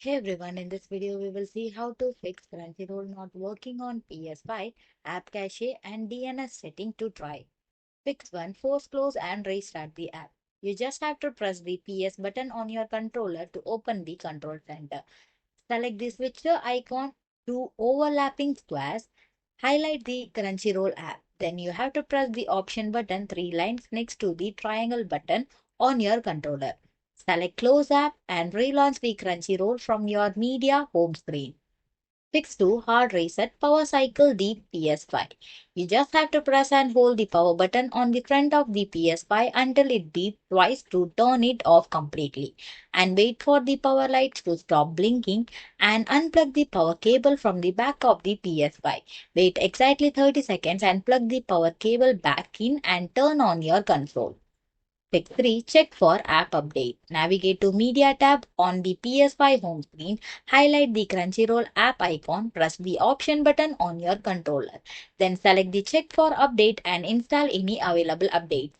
Hey everyone, in this video we will see how to fix Crunchyroll not working on PS5, app cache and DNS setting to try. Fix 1. Force close and restart the app. You just have to press the PS button on your controller to open the control center. Select the switcher icon to overlapping squares. Highlight the Crunchyroll app. Then you have to press the option button 3 lines next to the triangle button on your controller. Select Close App and relaunch the Crunchyroll from your media home screen. Fix 2. Hard reset power cycle the PS5. You just have to press and hold the power button on the front of the PS5 until it beeps twice to turn it off completely. And wait for the power lights to stop blinking and unplug the power cable from the back of the PS5. Wait exactly 30 seconds and plug the power cable back in and turn on your console. Pick 3. Check for app update. Navigate to Media tab on the PS5 home screen. Highlight the Crunchyroll app icon. Press the option button on your controller. Then select the Check for update and install any available updates.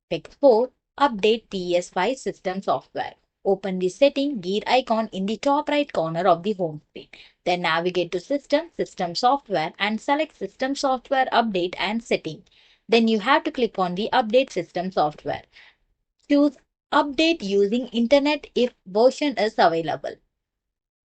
Pick 4. Update PS5 system software. Open the setting gear icon in the top right corner of the home screen. Then navigate to System Software and select System Software Update and Setting. Then you have to click on the Update System Software. Choose Update using Internet if version is available.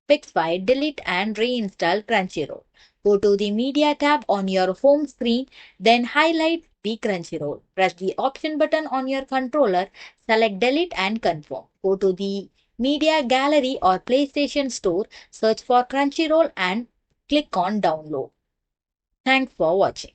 Pick 5. Delete and reinstall Crunchyroll. Go to the Media tab on your home screen, then highlight the Crunchyroll. Press the option button on your controller, select Delete and confirm. Go to the Media Gallery or PlayStation Store, search for Crunchyroll and click on Download. Thanks for watching.